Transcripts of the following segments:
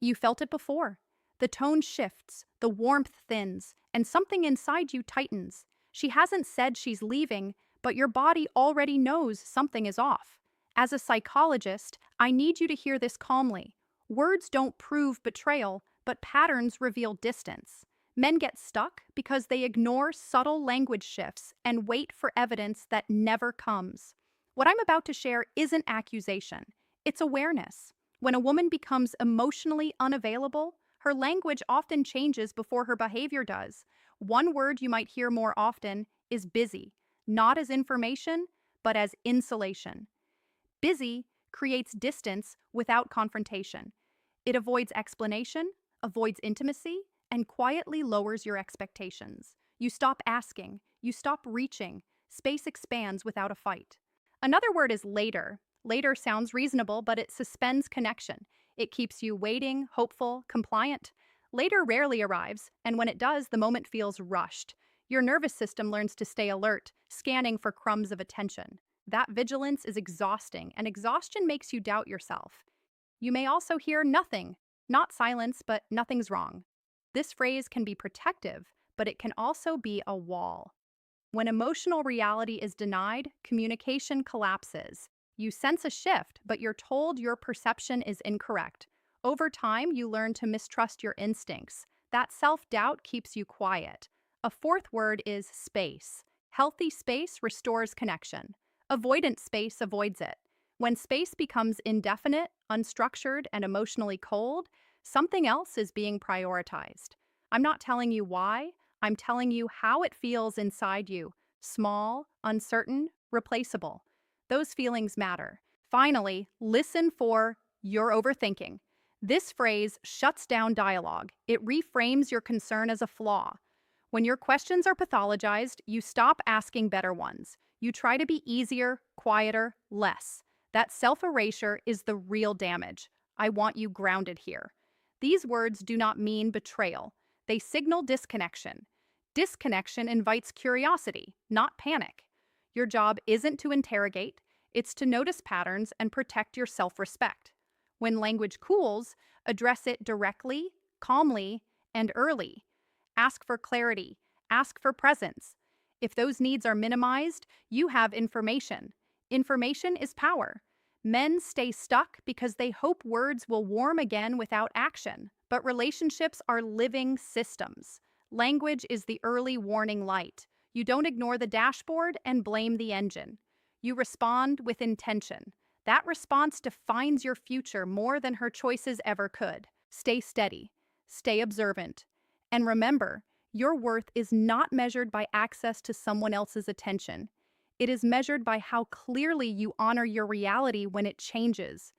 You felt it before. The tone shifts, the warmth thins, and something inside you tightens. She hasn't said she's leaving, but your body already knows something is off. As a psychologist, I need you to hear this calmly. Words don't prove betrayal, but patterns reveal distance. Men get stuck because they ignore subtle language shifts and wait for evidence that never comes. What I'm about to share isn't accusation, it's awareness. When a woman becomes emotionally unavailable, her language often changes before her behavior does. One word you might hear more often is busy, not as information, but as insulation. Busy creates distance without confrontation. It avoids explanation, avoids intimacy, and quietly lowers your expectations. You stop asking, you stop reaching, space expands without a fight. Another word is later. Later sounds reasonable, but it suspends connection. It keeps you waiting, hopeful, compliant. Later rarely arrives, and when it does, the moment feels rushed. Your nervous system learns to stay alert, scanning for crumbs of attention. That vigilance is exhausting, and exhaustion makes you doubt yourself. You may also hear nothing, not silence, but nothing's wrong. This phrase can be protective, but it can also be a wall. When emotional reality is denied, communication collapses. You sense a shift, but you're told your perception is incorrect. Over time, you learn to mistrust your instincts. That self-doubt keeps you quiet. A fourth word is space. Healthy space restores connection. Avoidant space avoids it. When space becomes indefinite, unstructured, and emotionally cold, something else is being prioritized. I'm not telling you why, I'm telling you how it feels inside you. Small, uncertain, replaceable. Those feelings matter. Finally, listen for "you're overthinking." This phrase shuts down dialogue. It reframes your concern as a flaw. When your questions are pathologized, you stop asking better ones. You try to be easier, quieter, less. That self-erasure is the real damage. I want you grounded here. These words do not mean betrayal. They signal disconnection. Disconnection invites curiosity, not panic. Your job isn't to interrogate, it's to notice patterns and protect your self-respect. When language cools, address it directly, calmly, and early. Ask for clarity, ask for presence. If those needs are minimized, you have information. Information is power. Men stay stuck because they hope words will warm again without action, but relationships are living systems. Language is the early warning light. You don't ignore the dashboard and blame the engine. You respond with intention. That response defines your future more than her choices ever could. Stay steady, stay observant, and remember, your worth is not measured by access to someone else's attention. It is measured by how clearly you honor your reality when it changes.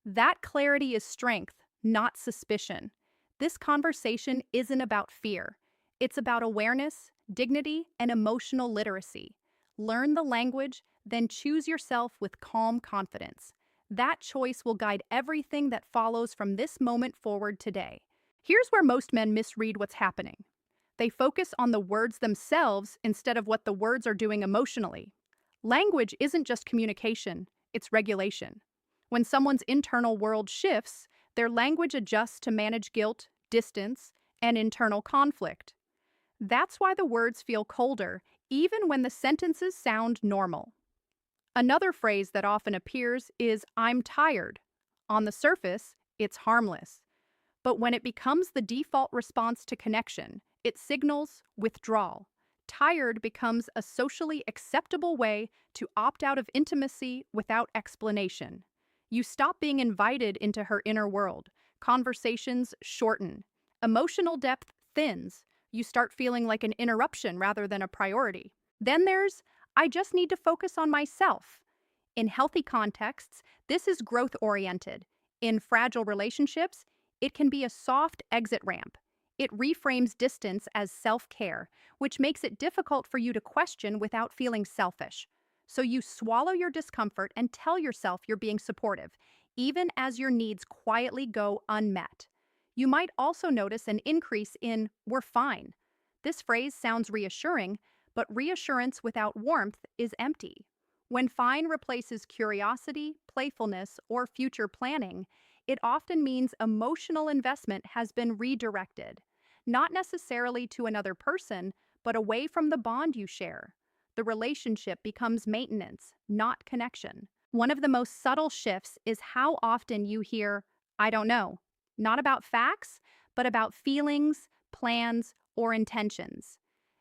That clarity is strength, not suspicion. This conversation isn't about fear. It's about awareness, dignity, and emotional literacy. Learn the language, then choose yourself with calm confidence. That choice will guide everything that follows from this moment forward today. Here's where most men misread what's happening. They focus on the words themselves instead of what the words are doing emotionally. Language isn't just communication, it's regulation. When someone's internal world shifts, their language adjusts to manage guilt, distance, and internal conflict. That's why the words feel colder, even when the sentences sound normal. Another phrase that often appears is "I'm tired." On the surface, it's harmless. But when it becomes the default response to connection, it signals withdrawal. Tired becomes a socially acceptable way to opt out of intimacy without explanation. You stop being invited into her inner world. Conversations shorten. Emotional depth thins. You start feeling like an interruption rather than a priority. Then there's, "I just need to focus on myself." In healthy contexts, this is growth-oriented. In fragile relationships, it can be a soft exit ramp. It reframes distance as self-care, which makes it difficult for you to question without feeling selfish. So you swallow your discomfort and tell yourself you're being supportive, even as your needs quietly go unmet. You might also notice an increase in "we're fine." This phrase sounds reassuring, but reassurance without warmth is empty. When fine replaces curiosity, playfulness, or future planning, it often means emotional investment has been redirected, not necessarily to another person, but away from the bond you share. The relationship becomes maintenance, not connection. One of the most subtle shifts is how often you hear, I don't know, not about facts, but about feelings, plans, or intentions.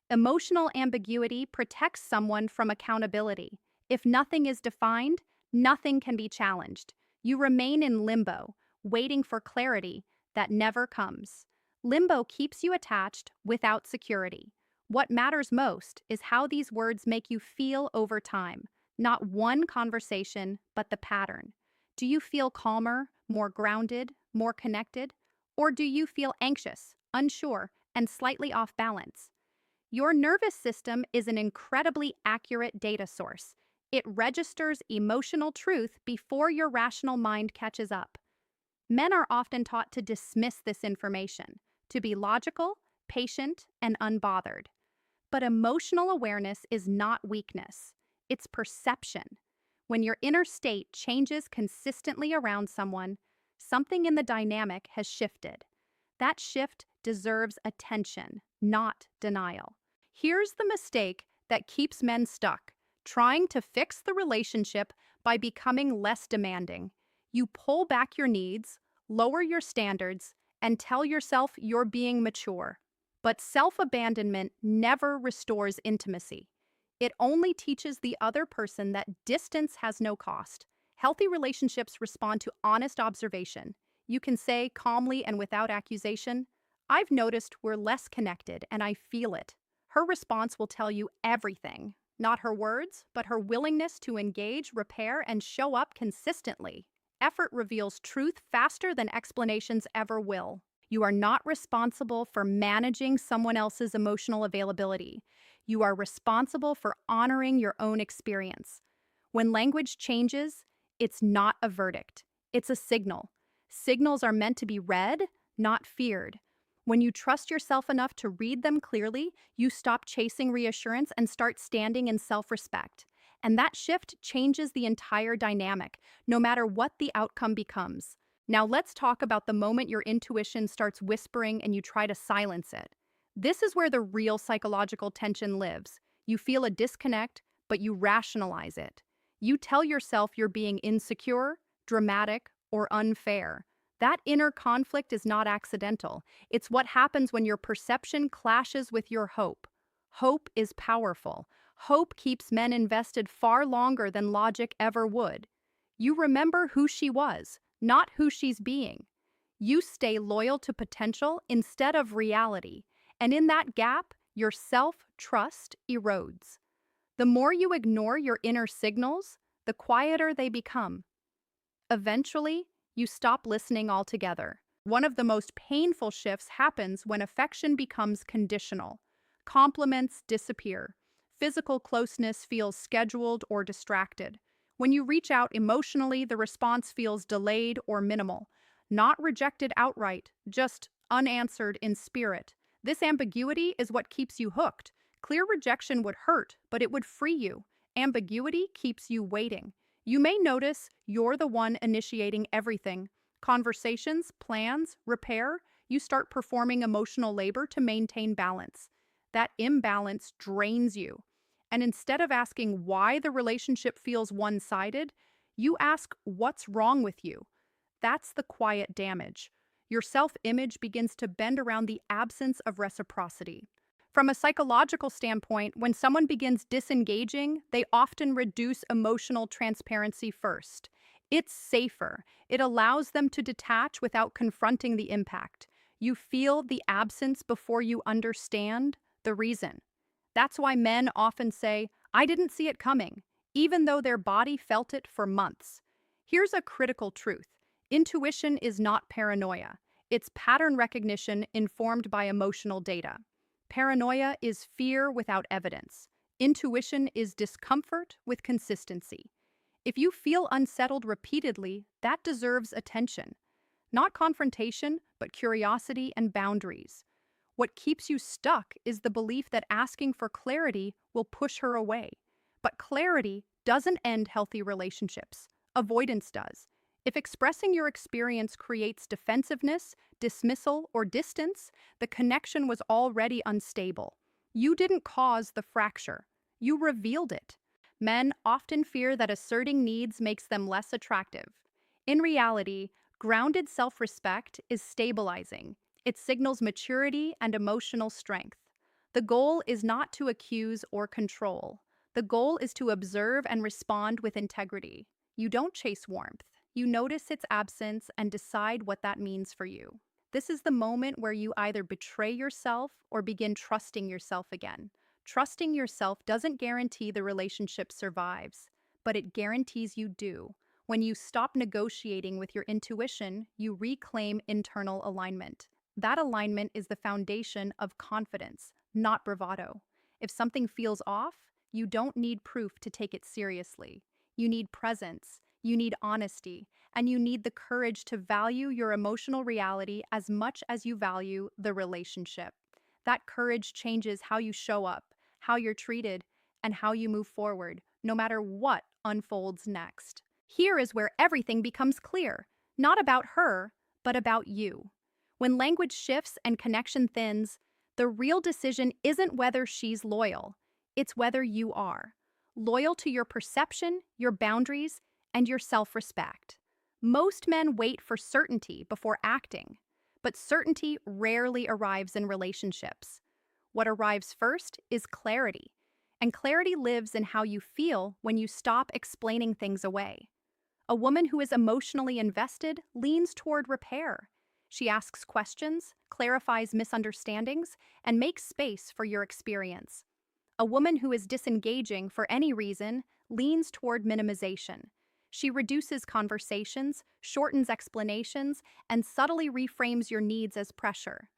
Emotional ambiguity protects someone from accountability. If nothing is defined, nothing can be challenged. You remain in limbo, waiting for clarity that never comes. Limbo keeps you attached without security. What matters most is how these words make you feel over time, not one conversation, but the pattern. Do you feel calmer, more grounded, more connected? Or do you feel anxious, unsure, and slightly off balance? Your nervous system is an incredibly accurate data source. It registers emotional truth before your rational mind catches up. Men are often taught to dismiss this information, to be logical, patient, and unbothered. But emotional awareness is not weakness, it's perception. When your inner state changes consistently around someone, something in the dynamic has shifted. That shift deserves attention, not denial. Here's the mistake that keeps men stuck: trying to fix the relationship by becoming less demanding. You pull back your needs, lower your standards, and tell yourself you're being mature. But self-abandonment never restores intimacy. It only teaches the other person that distance has no cost. Healthy relationships respond to honest observation. You can say calmly and without accusation, I've noticed we're less connected and I feel it. Her response will tell you everything. Not her words, but her willingness to engage, repair, and show up consistently. Effort reveals truth faster than explanations ever will. You are not responsible for managing someone else's emotional availability. You are responsible for honoring your own experience. When language changes, it's not a verdict, it's a signal. Signals are meant to be read, not feared. When you trust yourself enough to read them clearly, you stop chasing reassurance and start standing in self-respect. And that shift changes the entire dynamic, no matter what the outcome becomes. Now let's talk about the moment your intuition starts whispering and you try to silence it. This is where the real psychological tension lives. You feel a disconnect, but you rationalize it. You tell yourself you're being insecure, dramatic, or unfair. That inner conflict is not accidental. It's what happens when your perception clashes with your hope. Hope is powerful. Hope keeps men invested far longer than logic ever would. You remember who she was, not who she's being. You stay loyal to potential instead of reality, and in that gap, your self-trust erodes. The more you ignore your inner signals, the quieter they become. Eventually, you stop listening altogether. One of the most painful shifts happens when affection becomes conditional. Compliments disappear. Physical closeness feels scheduled or distracted. When you reach out emotionally, the response feels delayed or minimal. Not rejected outright, just unanswered in spirit. This ambiguity is what keeps you hooked. Clear rejection would hurt, but it would free you. Ambiguity keeps you waiting. You may notice you're the one initiating everything. Conversations, plans, repair, you start performing emotional labor to maintain balance. That imbalance drains you. And instead of asking why the relationship feels one-sided, you ask what's wrong with you. That's the quiet damage. Your self-image begins to bend around the absence of reciprocity. From a psychological standpoint, when someone begins disengaging, they often reduce emotional transparency first. It's safer. It allows them to detach without confronting the impact. You feel the absence before you understand the reason. That's why men often say, I didn't see it coming, even though their body felt it for months. Here's a critical truth. Intuition is not paranoia. It's pattern recognition informed by emotional data. Paranoia is fear without evidence. Intuition is discomfort with consistency. If you feel unsettled repeatedly, that deserves attention. Not confrontation, but curiosity and boundaries. What keeps you stuck is the belief that asking for clarity will push her away. But clarity doesn't end healthy relationships. Avoidance does. If expressing your experience creates defensiveness, dismissal, or distance, the connection was already unstable. You didn't cause the fracture, you revealed it. Men often fear that asserting needs makes them less attractive. In reality, grounded self respect is stabilizing. It signals maturity and emotional strength. The goal is not to accuse or control. The goal is to observe and respond with integrity. You don't chase warmth. You notice its absence and decide what that means for you. This is the moment where you either betray yourself or begin trusting yourself again. Trusting yourself doesn't guarantee the relationship survives, but it guarantees you do. When you stop negotiating with your intuition, you reclaim internal alignment. That alignment is the foundation of confidence, not bravado. If something feels off, you don't need proof to take it seriously. You need presence, you need honesty, and you need the courage to value your emotional reality as much as you value the relationship. That courage changes how you show up, how you're treated, and how you move forward, no matter what unfolds next. Here is where everything becomes clear, not about her, but about you. When language shifts and connection thins, the real decision isn't whether she's loyal, it's whether you are. Loyal to your perception, your boundaries, and your self-respect. Most men wait for certainty before acting, but certainty rarely arrives in relationships. What arrives first is clarity, and clarity lives in how you feel when you stop explaining things away. A woman who is emotionally invested leans toward repair. She asks questions, clarifies misunderstandings, and makes space for your experience. A woman who is disengaging for any reason leans toward minimization. She reduces conversations, shortens explanations, and subtly reframes your needs as pressure.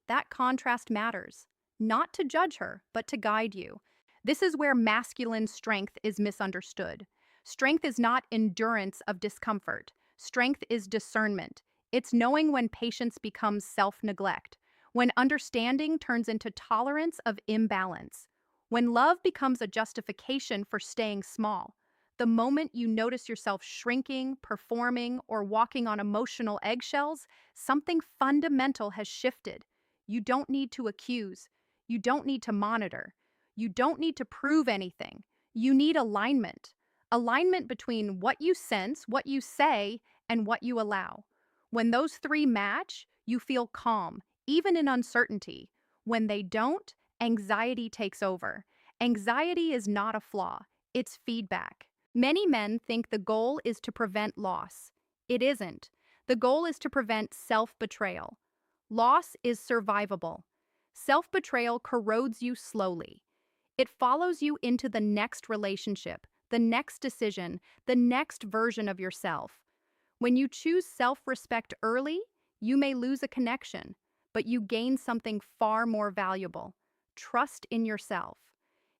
That contrast matters, not to judge her, but to guide you. This is where masculine strength is misunderstood. Strength is not endurance of discomfort. Strength is discernment. It's knowing when patience becomes self-neglect, when understanding turns into tolerance of imbalance, when love becomes a justification for staying small. The moment you notice yourself shrinking, performing, or walking on emotional eggshells, something fundamental has shifted. You don't need to accuse. You don't need to monitor. You don't need to prove anything. You need alignment. Alignment between what you sense, what you say, and what you allow. When those three match, you feel calm, even in uncertainty. When they don't, anxiety takes over. Anxiety is not a flaw, it's feedback. Many men think the goal is to prevent loss. It isn't. The goal is to prevent self-betrayal. Loss is survivable. Self-betrayal corrodes you slowly. It follows you into the next relationship, the next decision, the next version of yourself. When you choose self-respect early, you may lose a connection, but you gain something far more valuable: trust in yourself.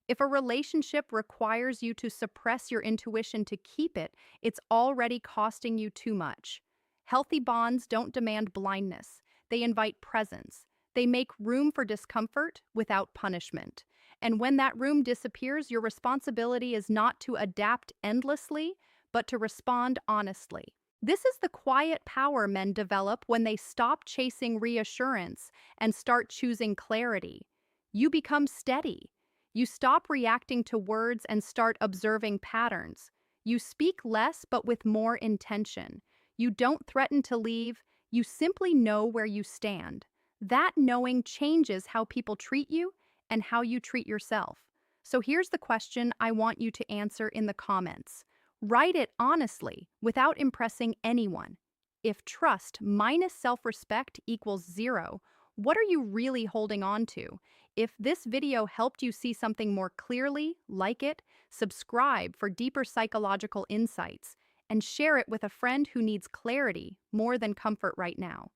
If a relationship requires you to suppress your intuition to keep it, it's already costing you too much. Healthy bonds don't demand blindness. They invite presence. They make room for discomfort without punishment. And when that room disappears, your responsibility is not to adapt endlessly, but to respond honestly. This is the quiet power men develop when they stop chasing reassurance and start choosing clarity. You become steady. You stop reacting to words and start observing patterns. You speak less but with more intention. You don't threaten to leave, you simply know where you stand. That knowing changes how people treat you and how you treat yourself. So here's the question I want you to answer in the comments. Write it honestly, without impressing anyone. If trust minus self-respect equals 0, what are you really holding on to? If this video helped you see something more clearly, like it, subscribe for deeper psychological insights, and share it with a friend who needs clarity more than comfort right now.